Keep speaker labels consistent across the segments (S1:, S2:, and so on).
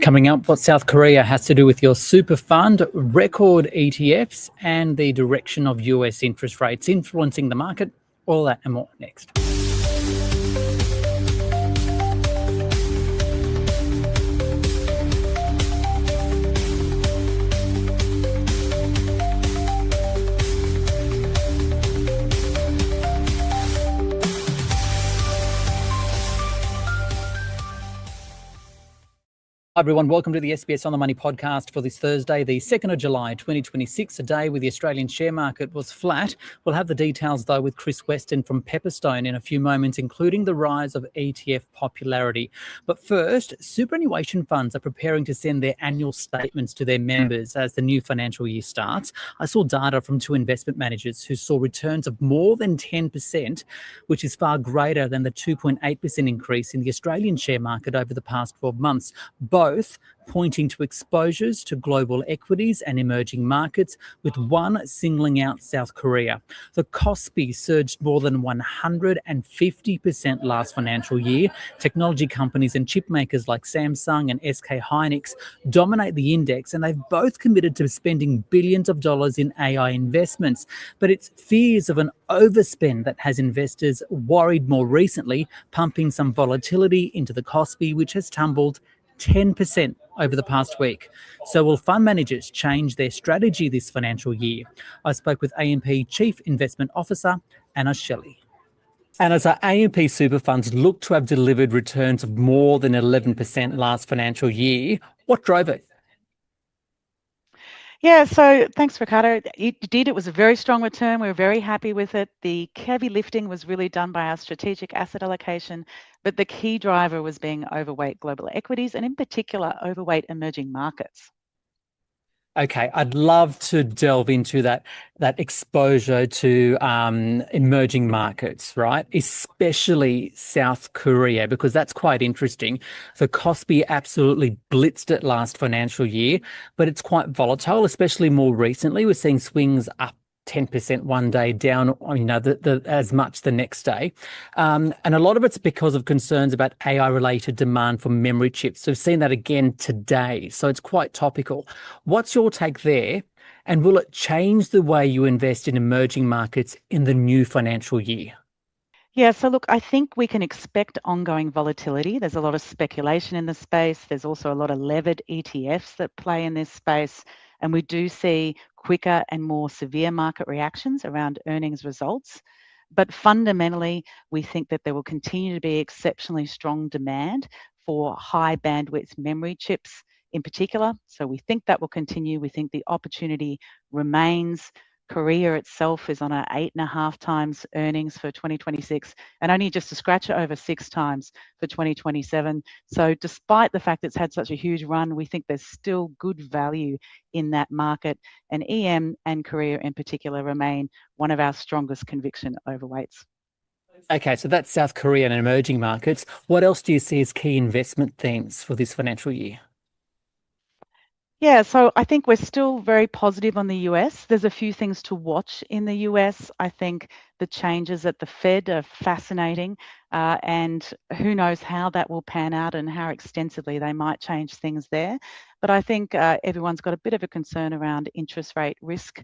S1: Coming up, what South Korea has to do with your super fund, record ETFs, and the direction of US interest rates influencing the market. All that and more next. Hi everyone, welcome to the SBS On The Money podcast for this Thursday, the 2nd of July 2026, a day where the Australian share market was flat. We'll have the details though with Chris Weston from Pepperstone in a few moments, including the rise of ETF popularity. But first, superannuation funds are preparing to send their annual statements to their members as the new financial year starts. I saw data from two investment managers who saw returns of more than 10%, which is far greater than the 2.8% increase in the Australian share market over the past 12 months. Both pointing to exposures to global equities and emerging markets, with one singling out South Korea. The Kospi surged more than 150% last financial year. Technology companies and chip makers like Samsung and SK Hynix dominate the index, and they've both committed to spending billions of dollars in AI investments. But it's fears of an overspend that has investors worried more recently, pumping some volatility into the Kospi, which has tumbled 10% over the past week. So will fund managers change their strategy this financial year? I spoke with AMP Chief Investment Officer Anna Shelley. And as our AMP super funds look to have delivered returns of more than 11% last financial year, what drove it?
S2: Yeah, so thanks, Ricardo. It did. It was a very strong return. We were very happy with it. The heavy lifting was really done by our strategic asset allocation, but the key driver was being overweight global equities and in particular overweight emerging markets.
S1: Okay, I'd love to delve into that exposure to emerging markets, right? Especially South Korea, because that's quite interesting. The Kospi absolutely blitzed it last financial year, but it's quite volatile, especially more recently. We're seeing swings up 10% one day, down, as much the next day. And a lot of it's because of concerns about AI-related demand for memory chips. So we've seen that again today. So it's quite topical. What's your take there? And will it change the way you invest in emerging markets in the new financial year?
S2: Yeah, so look, I think we can expect ongoing volatility. There's a lot of speculation in the space. There's also a lot of levered ETFs that play in this space. And we do see quicker and more severe market reactions around earnings results. But fundamentally, we think that there will continue to be exceptionally strong demand for high bandwidth memory chips in particular. So we think that will continue. We think the opportunity remains. Korea itself is on 8.5 times earnings for 2026 and only just a scratch over 6 times for 2027. So despite the fact that it's had such a huge run, we think there's still good value in that market, and EM and Korea in particular remain one of our strongest conviction overweights.
S1: Okay, so that's South Korea and emerging markets. What else do you see as key investment themes for this financial year?
S2: Yeah, so I think we're still very positive on the US. There's a few things to watch in the US. I think the changes at the Fed are fascinating, and who knows how that will pan out and how extensively they might change things there. But I think everyone's got a bit of a concern around interest rate risk.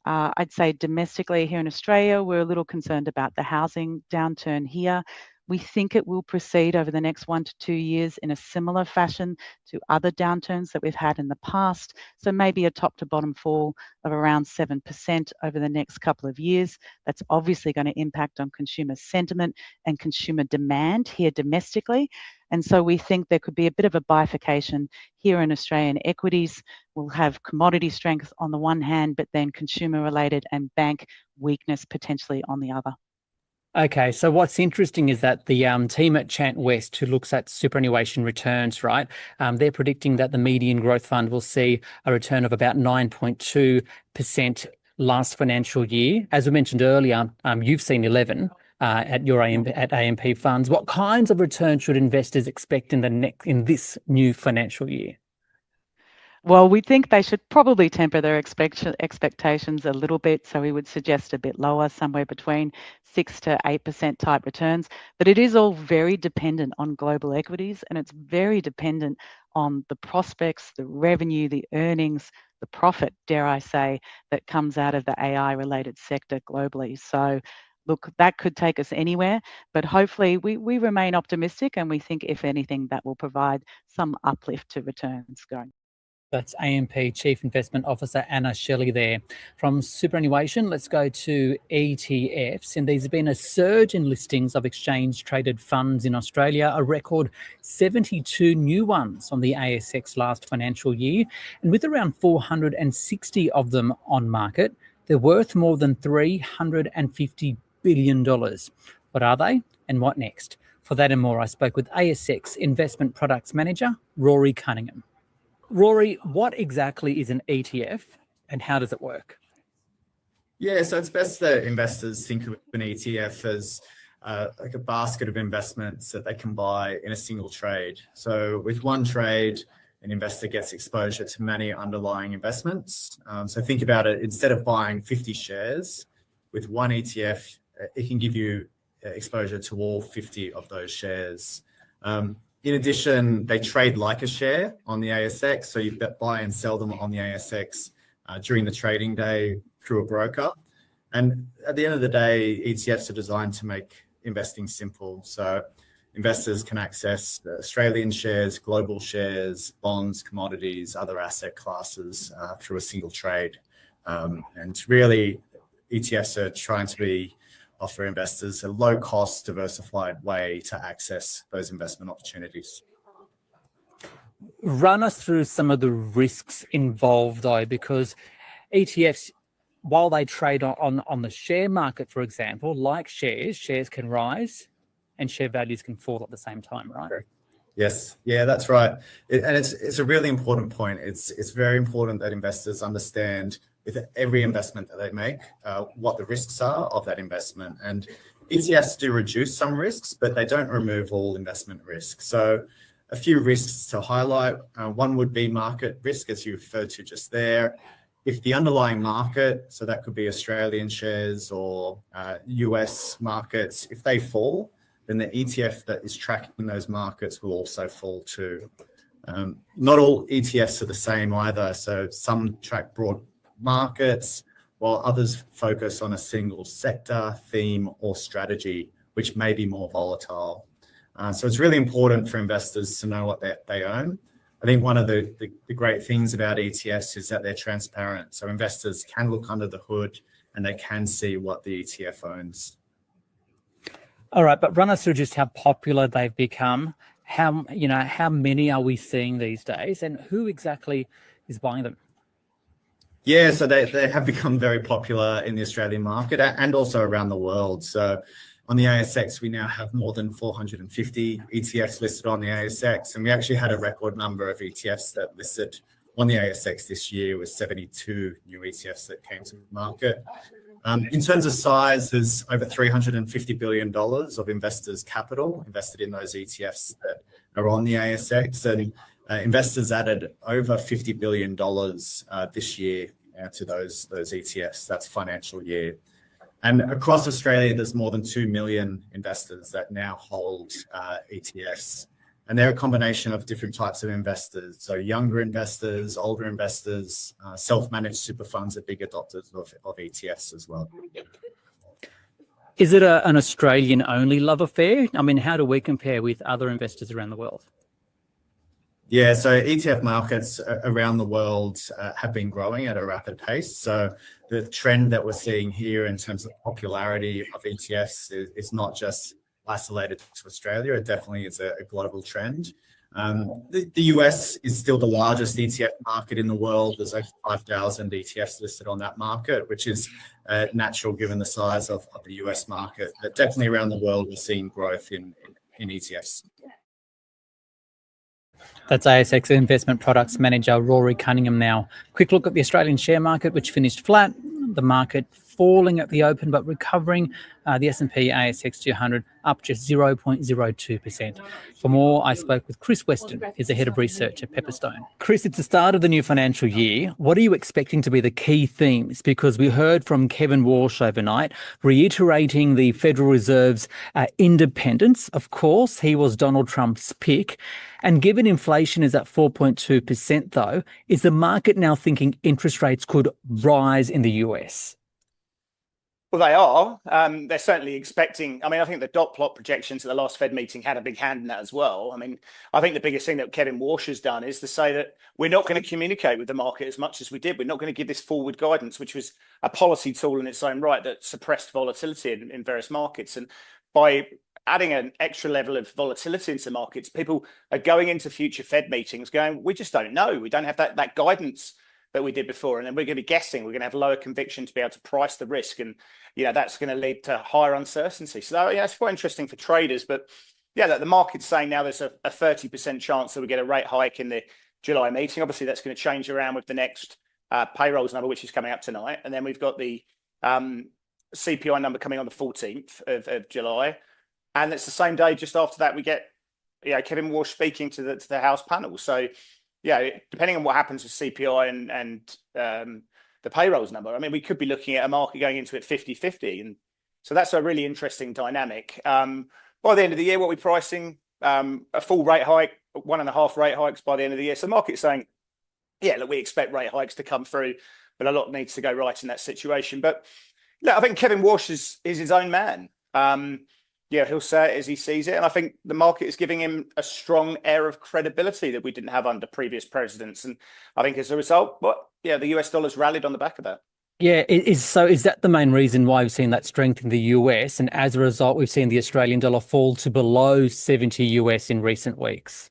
S2: I'd say domestically here in Australia, we're a little concerned about the housing downturn here. We think it will proceed over the next 1 to 2 years in a similar fashion to other downturns that we've had in the past. So maybe a top to bottom fall of around 7% over the next couple of years. That's obviously going to impact on consumer sentiment and consumer demand here domestically. And so we think there could be a bit of a bifurcation here in Australian equities. We'll have commodity strength on the one hand, but then consumer related and bank weakness potentially on the other.
S1: Okay, so what's interesting is that the team at Chant West, who looks at superannuation returns, right, they're predicting that the median growth fund will see a return of about 9.2% last financial year. As we mentioned earlier, you've seen 11 at your AMP funds. What kinds of returns should investors expect in this new financial year?
S2: Well, we think they should probably temper their expectations a little bit. So we would suggest a bit lower, somewhere between 6 to 8% type returns. But it is all very dependent on global equities, and it's very dependent on the prospects, the revenue, the earnings, the profit, dare I say, that comes out of the AI related sector globally. So look, that could take us anywhere, but hopefully we remain optimistic, and we think, if anything, that will provide some uplift to returns going.
S1: That's AMP Chief Investment Officer Anna Shelley there. From superannuation, let's go to ETFs. And there's been a surge in listings of exchange-traded funds in Australia, a record 72 new ones on the ASX last financial year. And with around 460 of them on market, they're worth more than $350 billion. What are they and what next? For that and more, I spoke with ASX Investment Products Manager, Rory Cunningham. Rory, what exactly is an ETF and how does it work?
S3: Yeah, so it's best that investors think of an ETF as like a basket of investments that they can buy in a single trade. So with one trade, an investor gets exposure to many underlying investments. So think about it, instead of buying 50 shares, with one ETF, it can give you exposure to all 50 of those shares. In addition, they trade like a share on the ASX, so you buy and sell them on the ASX during the trading day through a broker. And at the end of the day, ETFs are designed to make investing simple. So investors can access Australian shares, global shares, bonds, commodities, other asset classes through a single trade. And really, ETFs are trying to offer investors a low-cost, diversified way to access those investment opportunities.
S1: Run us through some of the risks involved, though, because ETFs, while they trade on the share market, for example, like shares can rise and share values can fall at the same time, right?
S3: Yes, yeah, that's right. And it's a really important point. It's very important that investors understand with every investment that they make, what the risks are of that investment. And ETFs do reduce some risks, but they don't remove all investment risk. So a few risks to highlight. One would be market risk, as you referred to just there. If the underlying market, so that could be Australian shares or US markets, if they fall, then the ETF that is tracking those markets will also fall too. Not all ETFs are the same either. So some track broad markets, while others focus on a single sector, theme, or strategy, which may be more volatile. So it's really important for investors to know what they own. I think one of the great things about ETFs is that they're transparent. So investors can look under the hood and they can see what the ETF owns.
S1: All right, but run us through just how popular they've become. How many are we seeing these days, and who exactly is buying them?
S3: Yeah, so they have become very popular in the Australian market and also around the world. So on the ASX, we now have more than 450 ETFs listed on the ASX, and we actually had a record number of ETFs that listed on the ASX this year, with 72 new ETFs that came to the market. In terms of size, there's over $350 billion of investors' capital invested in those ETFs that are on the ASX, and investors added over $50 billion this year to those ETFs. That's financial year. And across Australia, there's more than 2 million investors that now hold ETFs. And they're a combination of different types of investors. So younger investors, older investors, self-managed super funds are big adopters of ETFs as well.
S1: Is it an Australian-only love affair? I mean, how do we compare with other investors around the world?
S3: Yeah, so ETF markets around the world have been growing at a rapid pace. So the trend that we're seeing here in terms of popularity of ETFs is not just isolated to Australia. It definitely is a global trend. The US is still the largest ETF market in the world. There's over 5,000 ETFs listed on that market, which is natural given the size of the US market. But definitely around the world, we're seeing growth in ETFs.
S1: That's ASX Investment Products Manager Rory Cunningham now. Quick look at the Australian share market, which finished flat The market falling at the open but recovering. The S&P ASX 200 up just 0.02%. For more, I spoke with Chris Weston, who's the head of research at Pepperstone. Chris, it's the start of the new financial year. What are you expecting to be the key themes? Because we heard from Kevin Walsh overnight reiterating the Federal Reserve's independence. Of course, he was Donald Trump's pick. And given inflation is at 4.2%, though, is the market now thinking interest rates could rise in the US?
S4: Well, they are. They're certainly expecting. I mean, I think the dot plot projections at the last Fed meeting had a big hand in that as well. I mean, I think the biggest thing that Kevin Walsh has done is to say that we're not going to communicate with the market as much as we did. We're not going to give this forward guidance, which was a policy tool in its own right that suppressed volatility in various markets. And by adding an extra level of volatility into markets, people are going into future Fed meetings going, we just don't know. We don't have that guidance that we did before. And then we're going to be guessing. We're going to have lower conviction to be able to price the risk. And, that's going to lead to higher uncertainty. So, it's quite interesting for traders. But, the market's saying now there's a 30% chance that we get a rate hike in the July meeting. Obviously, that's going to change around with the next payrolls number, which is coming up tonight. And then we've got the CPI number coming on the 14th of July. And it's the same day just after that we get, Kevin Walsh speaking to the House panel. So, depending on what happens with CPI and the payrolls number, I mean, we could be looking at a market going into it 50-50. And so that's a really interesting dynamic. By the end of the year, what we're pricing, a full rate hike, 1.5 rate hikes by the end of the year. So the market's saying, look, we expect rate hikes to come through, but a lot needs to go right in that situation. But I think Kevin Walsh is his own man. He'll say it as he sees it. And I think the market is giving him a strong air of credibility that we didn't have under previous presidents. And I think as a result, the US dollar's rallied on the back of that.
S1: Yeah, is that the main reason why we've seen that strength in the US? And as a result, we've seen the Australian dollar fall to below 70 US in recent weeks?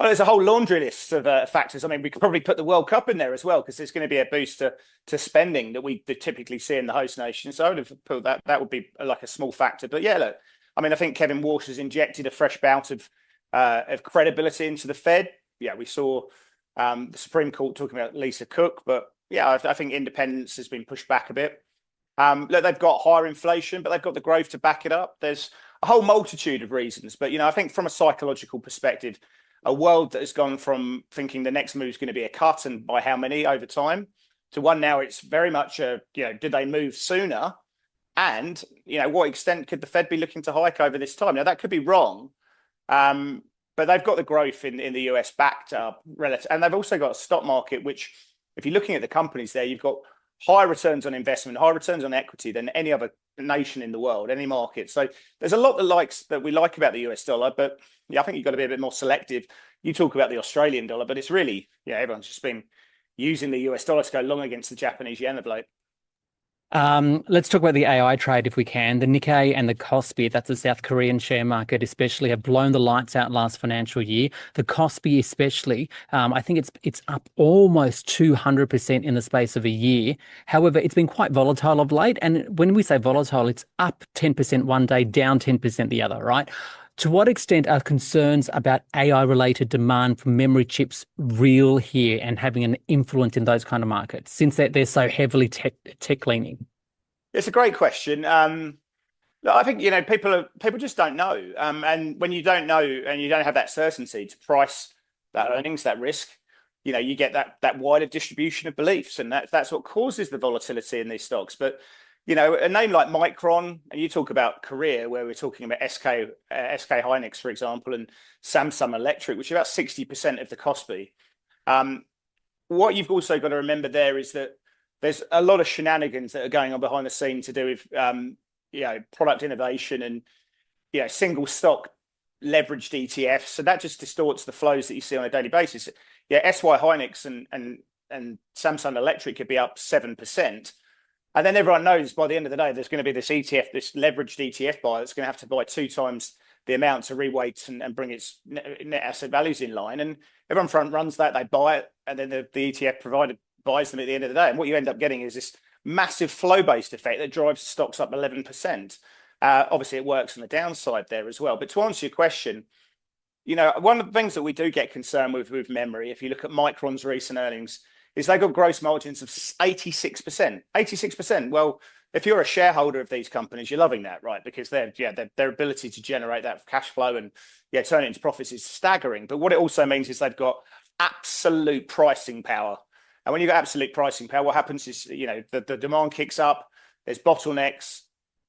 S4: Well, there's a whole laundry list of factors. I mean, we could probably put the World Cup in there as well, because there's going to be a boost to spending that we typically see in the host nation. So I would have put that would be like a small factor. But look, I mean, I think Kevin Walsh has injected a fresh bout of credibility into the Fed. We saw the Supreme Court talking about Lisa Cook, but I think independence has been pushed back a bit. Look, they've got higher inflation, but they've got the growth to back it up. There's a whole multitude of reasons. But, I think from a psychological perspective, a world that has gone from thinking the next move is going to be a cut and by how many over time to one now it's very much did they move sooner? And, what extent could the Fed be looking to hike over this time? Now, that could be wrong, but they've got the growth in the US backed up relative. And they've also got a stock market, which if you're looking at the companies there, you've got higher returns on investment, higher returns on equity than any other nation in the world, any market. So there's a lot that we like about the US dollar, but I think you've got to be a bit more selective. You talk about the Australian dollar, but it's really, everyone's just been using the US dollar to go long against the Japanese yen of late.
S1: Let's talk about the AI trade if we can. The Nikkei and the Kospi, that's the South Korean share market especially, have blown the lights out last financial year. The Kospi especially, I think it's up almost 200% in the space of a year. However, it's been quite volatile of late. And when we say volatile, it's up 10% one day, down 10% the other, right? To what extent are concerns about AI-related demand for memory chips real here and having an influence in those kind of markets, since they're so heavily tech-leaning?
S4: It's a great question. I think people just don't know, and when you don't know and you don't have that certainty to price that earnings, that risk, you get that wider distribution of beliefs, and that's what causes the volatility in these stocks. But a name like Micron, and you talk about Korea, where we're talking about SK Hynix, for example, and Samsung Electric, which are about 60% of the Kospi. What you've also got to remember there is that there's a lot of shenanigans that are going on behind the scene to do with product innovation and single stock leveraged ETFs. So that just distorts the flows that you see on a daily basis. SY Hynix and Samsung Electric could be up 7%. And then everyone knows by the end of the day, there's going to be this ETF, this leveraged ETF buyer that's going to have to buy 2 times the amount to reweight and bring its net asset values in line. And everyone front runs that, they buy it, and then the ETF provider buys them at the end of the day. And what you end up getting is this massive flow-based effect that drives stocks up 11%. Obviously, it works on the downside there as well. But to answer your question, one of the things that we do get concerned with memory, if you look at Micron's recent earnings, is they've got gross margins of 86%. 86%. Well, if you're a shareholder of these companies, you're loving that, right? Because their ability to generate that cash flow and turn it into profits is staggering. But what it also means is they've got absolute pricing power. And when you've got absolute pricing power, what happens is, the demand kicks up, there's bottlenecks,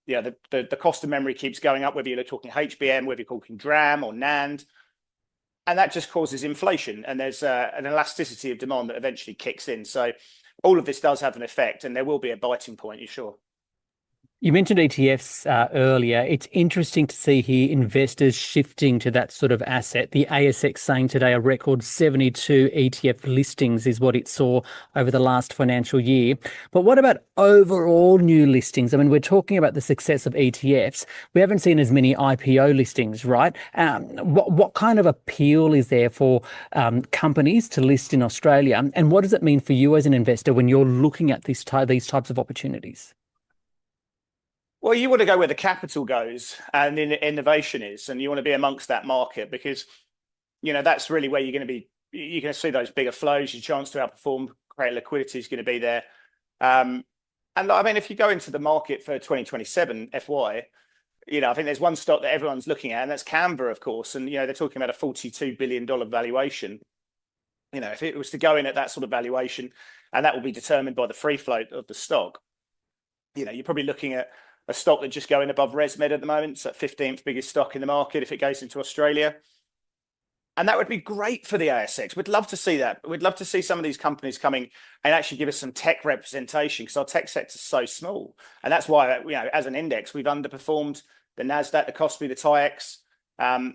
S4: the cost of memory keeps going up, whether you're talking HBM, whether you're talking DRAM or NAND. And that just causes inflation. And there's an elasticity of demand that eventually kicks in. So all of this does have an effect, and there will be a biting point, you're sure.
S1: You mentioned ETFs earlier. It's interesting to see here investors shifting to that sort of asset. The ASX saying today a record 72 ETF listings is what it saw over the last financial year. But what about overall new listings? I mean, we're talking about the success of ETFs. We haven't seen as many IPO listings, right? What kind of appeal is there for companies to list in Australia? And what does it mean for you as an investor when you're looking at these types of opportunities?
S4: Well, you want to go where the capital goes and innovation is, and you want to be amongst that market because, that's really where you're going to see those bigger flows. Your chance to outperform, create liquidity is going to be there. And I mean, if you go into the market for 2027 FY, I think there's one stock that everyone's looking at, and that's Canva, of course. And, they're talking about a $42 billion valuation. If it was to go in at that sort of valuation, and that will be determined by the free float of the stock, you're probably looking at a stock that's just going above ResMed at the moment. It's that 15th biggest stock in the market if it goes into Australia. And that would be great for the ASX. We'd love to see that. We'd love to see some of these companies coming and actually give us some tech representation because our tech sector is so small. And that's why, as an index, we've underperformed the NASDAQ, the KOSPI, the TAIEX,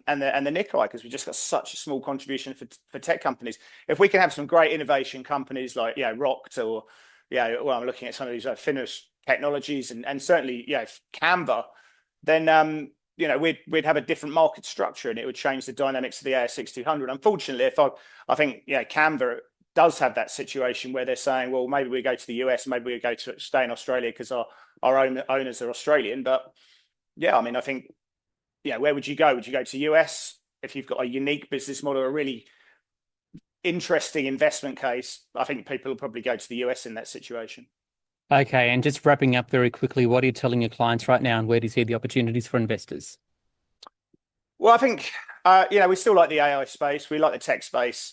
S4: and the Nikkei because we've just got such a small contribution for tech companies. If we can have some great innovation companies like, Rocked or, I'm looking at some of these Finnish technologies and certainly Canva, then we'd have a different market structure and it would change the dynamics of the ASX 200. Unfortunately, I think Canva does have that situation where they're saying, well, maybe we go to the US, maybe we go to stay in Australia because our owners are Australian. But I think where would you go? Would you go to US if you've got a unique business model, a really interesting investment case? I think people will probably go to the US in that situation.
S1: Okay, and just wrapping up very quickly, what are you telling your clients right now and where do you see the opportunities for investors?
S4: Well, I think, we still like the AI space. We like the tech space.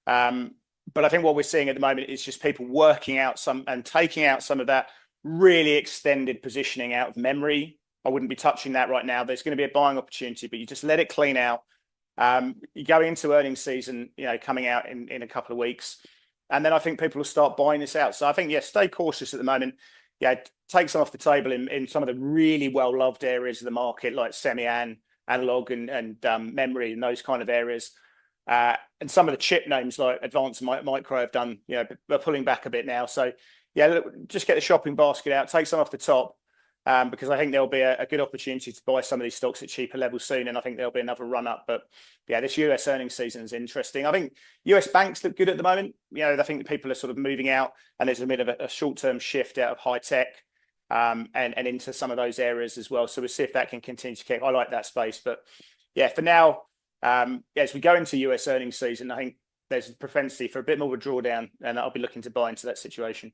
S4: But I think what we're seeing at the moment is just people working out and taking out some of that really extended positioning out of memory. I wouldn't be touching that right now. There's going to be a buying opportunity, but you just let it clean out. You go into earnings season, coming out in a couple of weeks. And then I think people will start buying this out. So I think, stay cautious at the moment. Take some off the table in some of the really well-loved areas of the market, like analog and memory and those kind of areas. And some of the chip names like Advanced Micro have done, they're pulling back a bit now. So, just get the shopping basket out, take some off the top. Because I think there'll be a good opportunity to buy some of these stocks at cheaper levels soon. And I think there'll be another run up. But this US earnings season is interesting. I think US banks look good at the moment. I think people are sort of moving out and there's a bit of a short-term shift out of high tech and into some of those areas as well. So we'll see if that can continue to keep. I like that space. But for now, as we go into US earnings season, I think there's a propensity for a bit more of a drawdown and I'll be looking to buy into that situation.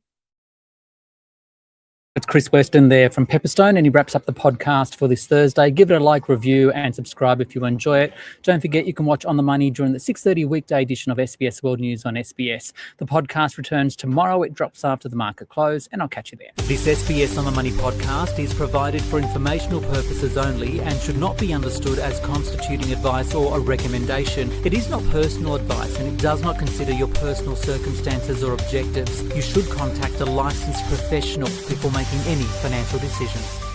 S1: It's Chris Weston there from Pepperstone, and he wraps up the podcast for this Thursday. Give it a like, review, and subscribe if you enjoy it. Don't forget you can watch On the Money during the 6:30 weekday edition of SBS World News on SBS. The podcast returns tomorrow. It drops after the market close, and I'll catch you there. This SBS On the Money podcast is provided for informational purposes only and should not be understood as constituting advice or a recommendation. It is not personal advice, and it does not consider your personal circumstances or objectives. You should contact a licensed professional before making any financial decisions.